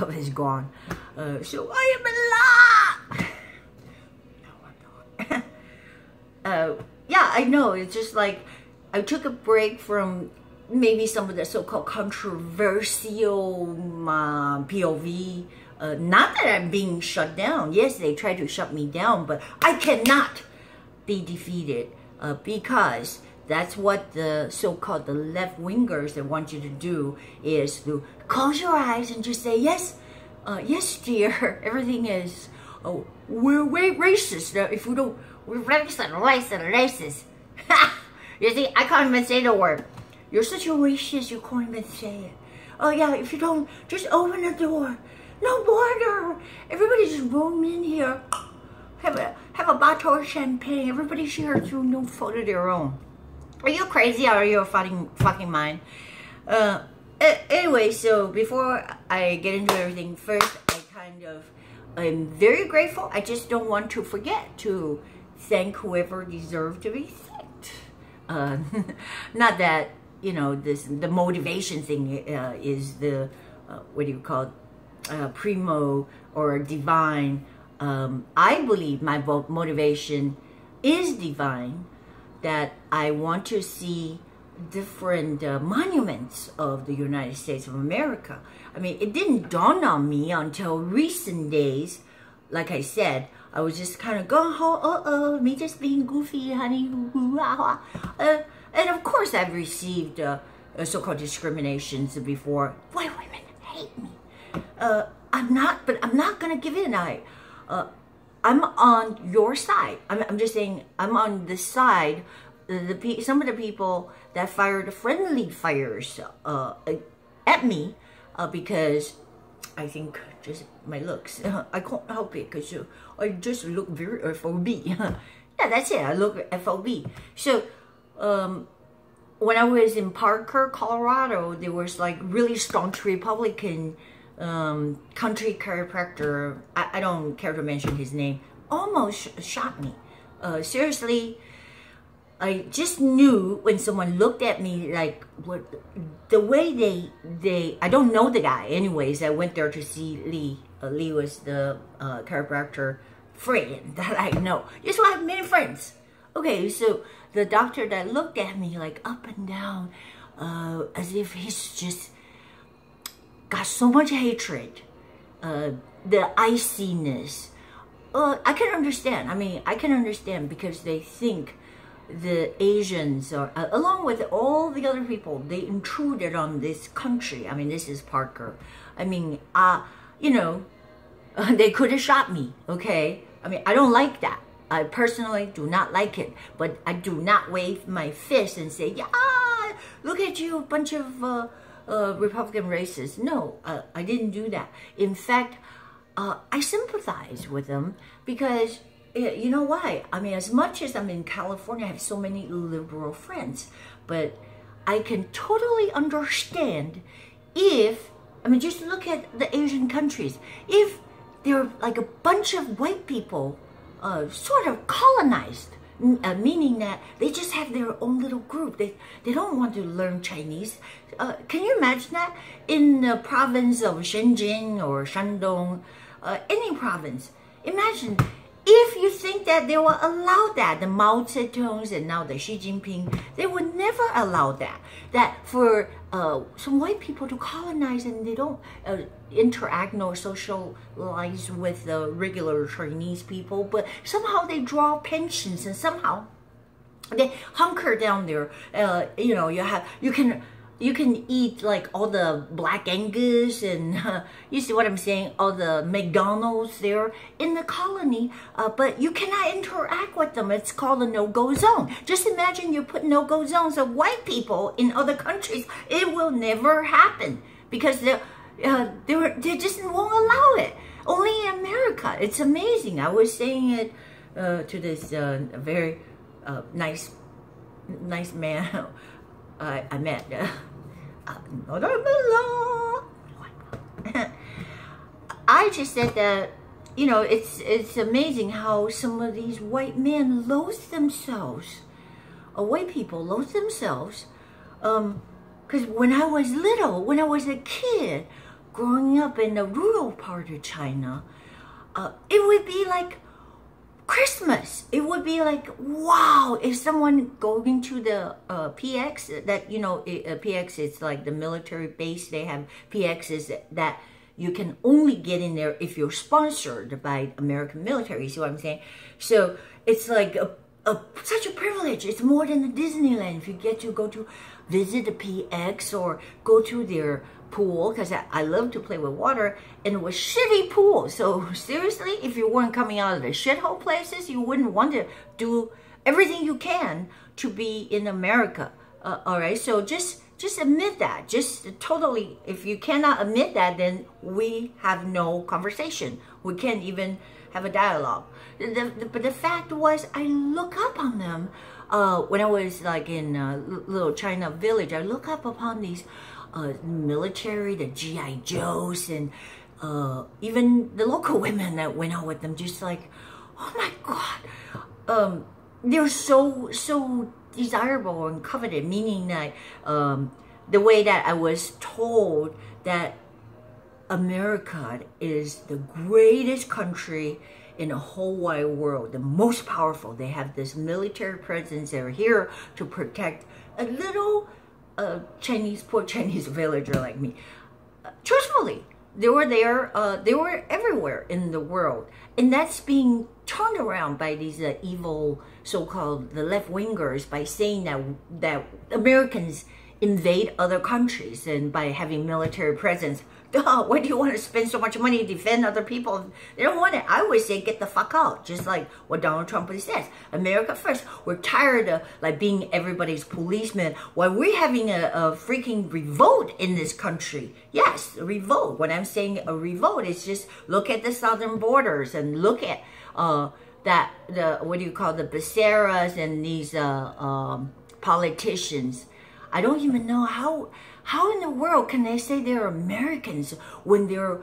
stuff is gone. So I am alive. No, I'm not. Yeah, I know. It's just like I took a break from maybe some of the so-called controversial POV. Not that I'm being shut down. Yes, they tried to shut me down, but I cannot be defeated because that's what the so-called the left-wingers that want you to do, is to close your eyes and just say, yes, yes, dear, everything is, we're racist. If we don't, we're racist. You see, I can't even say the word. You're such a racist, you can't even say it. Oh yeah, if you don't, just open the door. No border. Everybody just roam in here. Have a bottle of champagne. Everybody shares through no fault of their own. Are you crazy or are you a fucking mind? Anyway, so before I get into everything, first I'm very grateful. I just don't want to forget to thank whoever deserved to be thanked. Not that, you know, the motivation thing is the, what do you call it? Primo or divine. I believe my motivation is divine, that I want to see different monuments of the United States of America. I mean, it didn't dawn on me until recent days. Like I said, I was just kind of going, me just being goofy, honey. And of course, I've received so-called discriminations before. Why women hate me? I'm not gonna give in. I'm on your side. I'm just saying, I'm on the side. Some of the people that fired friendly fires at me because I think just my looks. I can't help it because I just look very FOB. Yeah, that's it. I look FOB. So when I was in Parker, Colorado, there was like really staunch Republican country chiropractor, I don't care to mention his name, almost shot me. Seriously, I just knew when someone looked at me, like, what the way they I don't know the guy anyways. I went there to see Lee. Lee was the chiropractor friend that I know. Just so I have many friends. Okay, so the doctor that looked at me like up and down, as if he's just got so much hatred, the iciness. I can understand. I mean, I can understand because they think the Asians are, along with all the other people, they intruded on this country. I mean, this is Parker. I mean, you know, they could have shot me, okay? I mean, I don't like that. I personally do not like it, but I do not wave my fist and say, yeah, look at you, a bunch of Republican racists. No, I didn't do that. In fact, I sympathize with them because, you know why? I mean, as much as I'm in California, I have so many liberal friends, but I can totally understand if, I mean, just look at the Asian countries. If they're like a bunch of white people sort of colonized, meaning that they just have their own little group. They don't want to learn Chinese. Can you imagine that? In the province of Shenzhen or Shandong, any province, imagine if you think that they will allow that, the Mao Zedongs and now the Xi Jinping, they would never allow that. That for some white people to colonize and they don't interact nor socialize with the regular Chinese people, but somehow they draw pensions and somehow they hunker down there. You know, you can eat like all the Black Angus and you see what I'm saying, all the McDonald's there in the colony, but you cannot interact with them. It's called a no-go zone. Just imagine you put no-go zones of white people in other countries. It will never happen because they just won't allow it. Only in America. It's amazing. I was saying it to this very nice man I met. I just said that, you know, it's amazing how some of these white men loathe themselves. White people loathe themselves. Because when I was little, when I was a kid, growing up in the rural part of China, it would be like Christmas. It would be like, wow, if someone going to the PX, that, you know, PX is like the military base. They have PXs that you can only get in there if you're sponsored by American military. You see what I'm saying? So it's like such a privilege. It's more than the Disneyland if you get to go to visit the PX or go to their pool, because I love to play with water, and it was shitty pool. So seriously, if you weren't coming out of the shithole places, you wouldn't want to do everything you can to be in America. All right, so just admit that. Just totally, if you cannot admit that, then we have no conversation. We can't even have a dialogue. But the fact was, I look up on them when I was like in little China village. I look up upon these military, the GI Joes, and even the local women that went out with them. Just like, oh my God, they're so desirable and coveted. Meaning that the way that I was told that America is the greatest country in the whole wide world, the most powerful. They have this military presence. They're here to protect a little poor Chinese villager like me. Truthfully, they were there. They were everywhere in the world, and that's being turned around by these evil so-called the left-wingers by saying that Americans invade other countries and by having military presence. Duh, why do you want to spend so much money to defend other people? They don't want it. I always say get the fuck out, just like what Donald Trump says. America first. We're tired of like being everybody's policeman while we're having a freaking revolt in this country. Yes, a revolt. When I'm saying a revolt, it's just look at the southern borders and look at what do you call the Becerras and these politicians. I don't even know how in the world can they say they're Americans when they're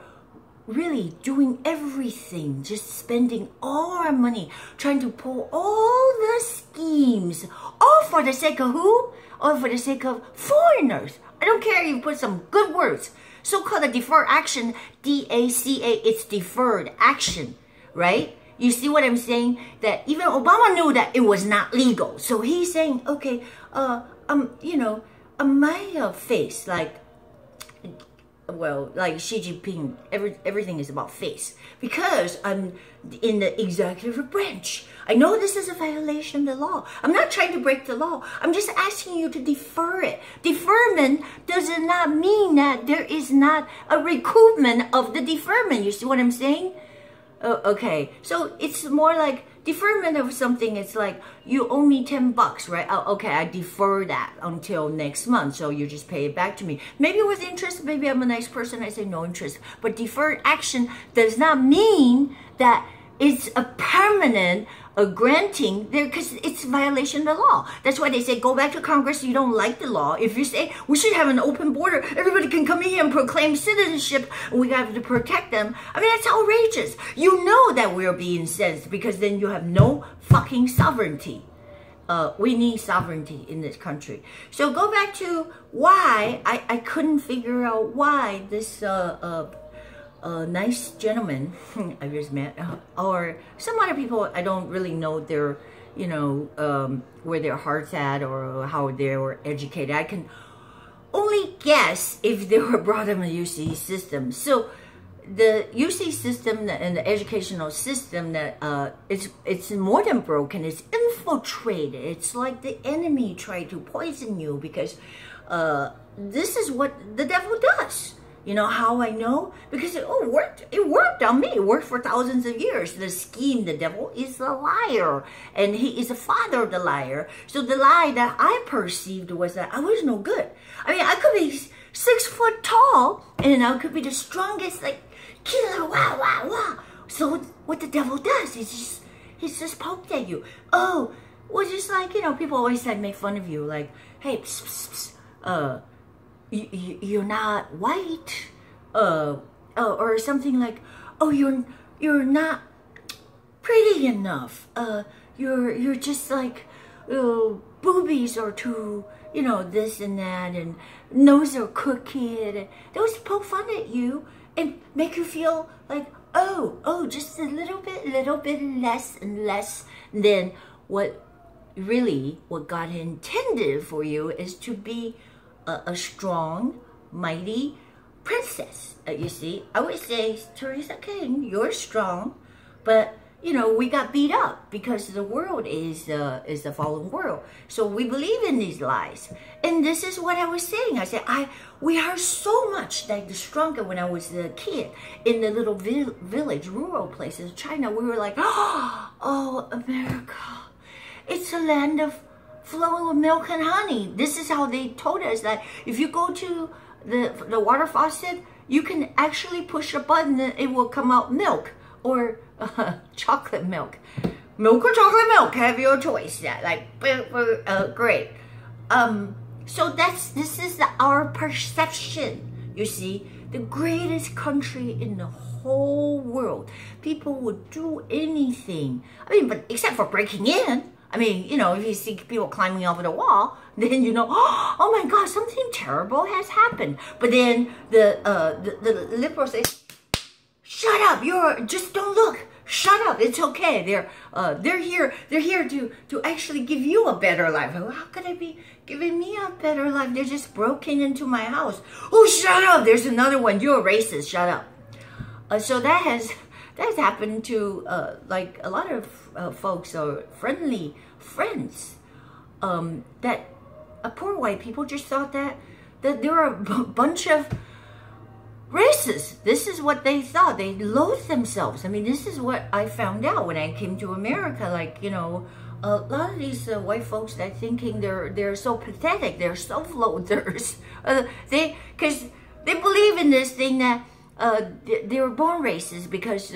really doing everything, just spending all our money, trying to pull all the schemes, all for the sake of who? All for the sake of foreigners. I don't care if you put some good words. So-called the deferred action, DACA, it's deferred action, right? You see what I'm saying? That even Obama knew that it was not legal. So he's saying, okay, you know, my face, like, well, like Xi Jinping, everything is about face. Because I'm in the executive branch. I know this is a violation of the law. I'm not trying to break the law. I'm just asking you to defer it. Deferment does not mean that there is not a recoupment of the deferment. You see what I'm saying? Okay, so it's more like deferment of something. It's like you owe me $10, right? Oh, okay, I defer that until next month, so you just pay it back to me. Maybe with interest, maybe I'm a nice person, I say no interest. But deferred action does not mean that it's a permanent granting there, because it's a violation of the law. That's why they say go back to Congress. You don't like the law. If you say we should have an open border, everybody can come in here and proclaim citizenship, and we have to protect them. I mean, that's outrageous. You know that we're being censored because then you have no fucking sovereignty. We need sovereignty in this country. So go back to why I couldn't figure out why this nice gentleman I just met, or some other people I don't really know their, you know, where their heart's at or how they were educated. I can only guess if they were brought in the UC system. So the UC system and the educational system that it's more than broken. It's infiltrated. It's like the enemy tried to poison you because this is what the devil does. You know how I know? Because it worked. It worked on me. It worked for thousands of years. The scheme, the devil is a liar. And he is the father of the liar. So the lie that I perceived was that I was no good. I mean, I could be 6 foot tall and I could be the strongest, like, killer, wow, wow, wow. So what the devil does is he's just poked at you. Oh, well, just like, you know, people always like make fun of you. Like, hey, psst, psst, psst, you're not white, or something like, oh, you're not pretty enough. You're just like, boobies are too you know, this and that, and nose are crooked. And they always poke fun at you and make you feel like, oh, just a little bit less and less than what God intended for you is to be a strong, mighty princess. You see, I would say, Teresa King, you're strong, but you know, we got beat up because the world is the fallen world. So we believe in these lies. And this is what I was saying. I said, we heard so much, like the stronger when I was a kid in the little village, rural places, China, we were like, oh, America, it's a land of flowing with milk and honey. This is how they told us that if you go to the water faucet, you can actually push a button and it will come out milk or chocolate milk. Milk or chocolate milk, have your choice. Yeah, like, great. So this is our perception, you see. The greatest country in the whole world. People would do anything. I mean, but except for breaking in. I mean, you know, if you see people climbing over the wall, then you know, oh my God, something terrible has happened. But then the liberals say, shut up, just don't look. Shut up, it's okay. They're here to actually give you a better life. How could they be giving me a better life? They're just broken into my house. Oh, shut up, there's another one. You're a racist, shut up. So that has happened to like a lot of folks or friendly friends that poor white people just thought that there are a bunch of racist. This is what they thought. They loathe themselves. I mean, this is what I found out when I came to America. Like, you know, a lot of these white folks that thinking they're so pathetic. They're self-loathers. Because they believe in this thing that they were born racist because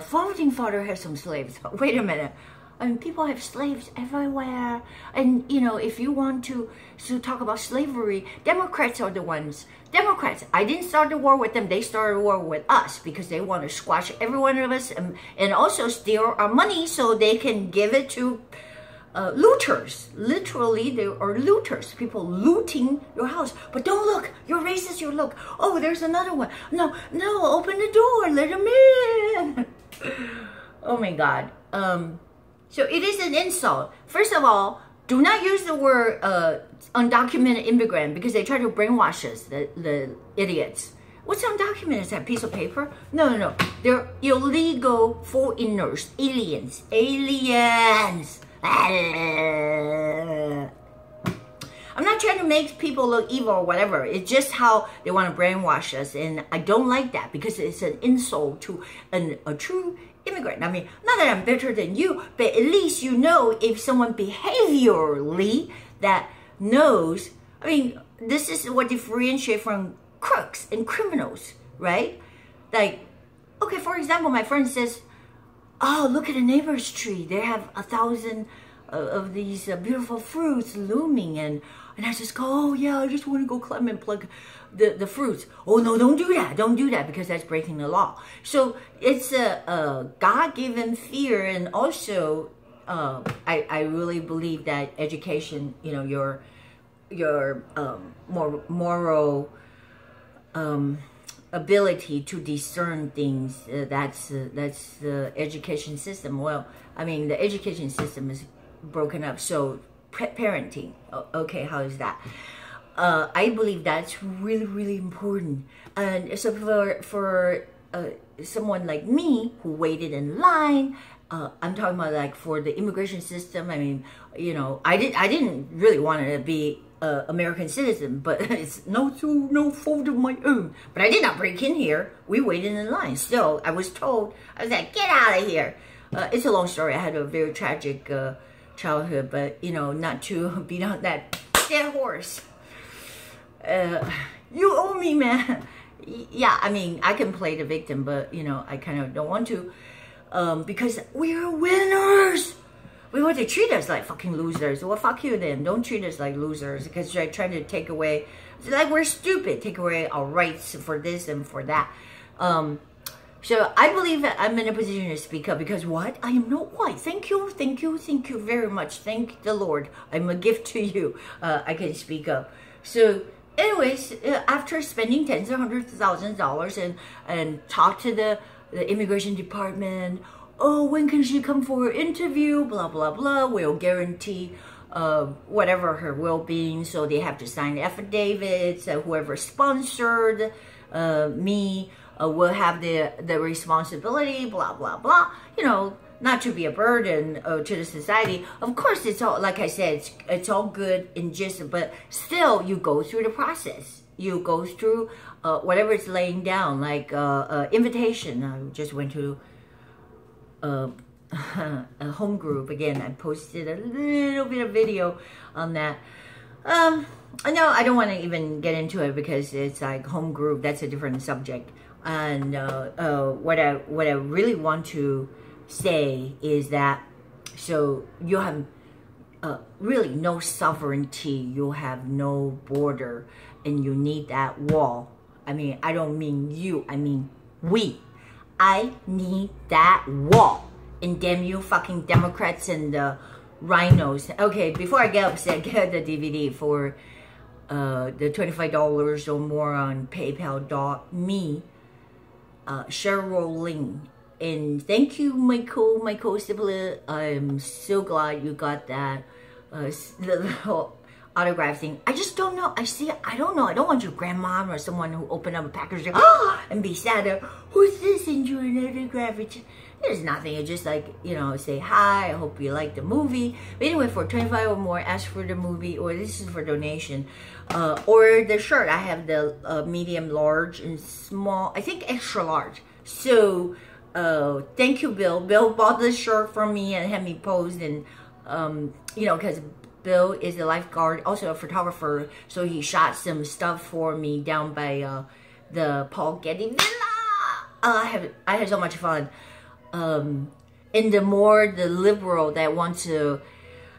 founding father had some slaves. Wait a minute. I mean, people have slaves everywhere. And, you know, if you want to talk about slavery, Democrats are the ones. Democrats, I didn't start the war with them. They started a war with us because they want to squash every one of us and also steal our money so they can give it to looters. Literally, they are looters. People looting your house. But don't look. You're racist. You look. Oh, there's another one. No, open the door. Let them in. Oh, my God. So it is an insult. First of all, do not use the word undocumented immigrant because they try to brainwash us, the idiots. What's undocumented? Is that a piece of paper? No. They're illegal foreigners, aliens. I'm not trying to make people look evil or whatever. It's just how they want to brainwash us. And I don't like that because it's an insult to a true immigrant. I mean, not that I'm better than you, but at least you know if someone behaviorally that knows. I mean, this is what differentiates from crooks and criminals, right? Like, okay, for example, my friend says, oh, look at the neighbor's tree. They have 1,000 of these beautiful fruits looming. And I just go, oh, yeah, I just want to go climb and pluck the fruits. Oh, no, don't do that. Don't do that because that's breaking the law. So it's a God-given fear. And also, I really believe that education, you know, your more moral ability to discern things, that's the education system. Well, I mean, the education system is broken up. So parenting, okay, how is that? I believe that's really, really important. And so for someone like me who waited in line, I'm talking about like for the immigration system. I mean, you know, I didn't really want to be American citizen, but it's no fault of my own. But I did not break in here. We waited in line. Still, I was told, I was like, get out of here. It's a long story. I had a very tragic childhood, but you know, not to beat on that dead horse. You owe me, man. Yeah, I mean, I can play the victim, but you know, I kind of don't want to, because we're winners. We want to treat us like fucking losers. Well, fuck you then. Don't treat us like losers because you're trying to take away, it's like we're stupid, take away our rights for this and for that. So I believe that I'm in a position to speak up because what? I am not white. Thank you very much. Thank the Lord. I'm a gift to you. I can speak up. So anyways, after spending tens of hundreds of thousands of dollars and talk to the immigration department, oh, when can she come for an interview? Blah, blah, blah. We'll guarantee whatever her well-being. So they have to sign affidavits. Whoever sponsored me will have the responsibility, blah, blah, blah. You know, not to be a burden to the society. Of course, it's all, like I said, it's all good in just, but still, you go through the process. You go through whatever it's laying down, like invitation. I just went to a home group. Again, I posted a little bit of video on that. No, I don't want to even get into it because it's like home group. That's a different subject. And what I really want to say is that, so you have really no sovereignty, you have no border, and you need that wall. I mean, I don't mean you, I mean we. I need that wall. And damn you fucking Democrats and the rhinos. Okay, before I get upset, get the DVD for the $25 or more on PayPal.me. Cheryl Ling. And thank you, Michael Stipler. I'm so glad you got that little autograph thing. I just don't know. I don't know. I don't want your grandma or someone who opened up a package and be sad. Who's this? And you an autograph? There's nothing. It's just like, you know, say hi. I hope you like the movie. But anyway, for 25 or more, ask for the movie, or this is for donation. Or the shirt. I have the medium, large, and small. I think extra large. So, thank you, Bill. Bill bought this shirt from me and had me posed. And, you know, because Bill is a lifeguard, also a photographer. So he shot some stuff for me down by the Paul Getty Villa. I had so much fun. And the more the liberal that want to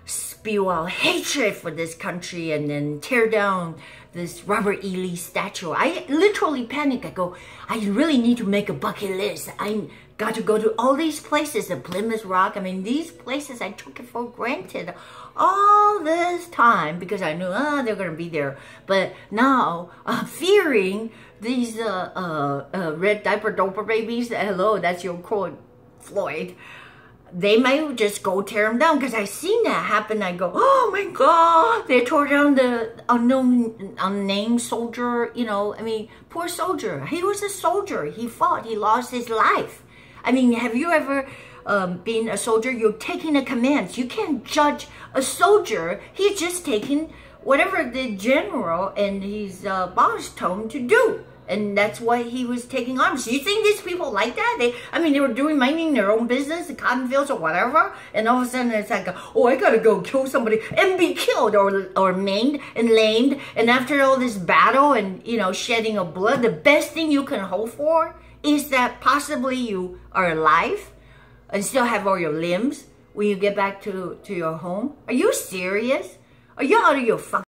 spew out hatred for this country and then tear down this Robert E. Lee statue, I literally panic. I go, I really need to make a bucket list. I got to go to all these places, the Plymouth Rock. I mean, these places I took it for granted all this time because I knew, they're going to be there. But now I'm fearing these red diaper doper babies. Hello, that's your quote, Floyd. They might just go tear them down because I seen that happen. I go, oh my God, they tore down the unnamed soldier. You know, I mean, poor soldier. He was a soldier. He fought. He lost his life. I mean, have you ever been a soldier? You're taking the commands. You can't judge a soldier. He's just taking whatever the general and his boss told him to do. And that's why he was taking arms. You think these people like that? They were minding their own business, the cotton fields or whatever. And all of a sudden it's like, oh, I gotta go kill somebody and be killed or maimed and lamed. And after all this battle and, you know, shedding of blood, the best thing you can hope for is that possibly you are alive and still have all your limbs when you get back to your home. Are you serious? Are you out of your fucking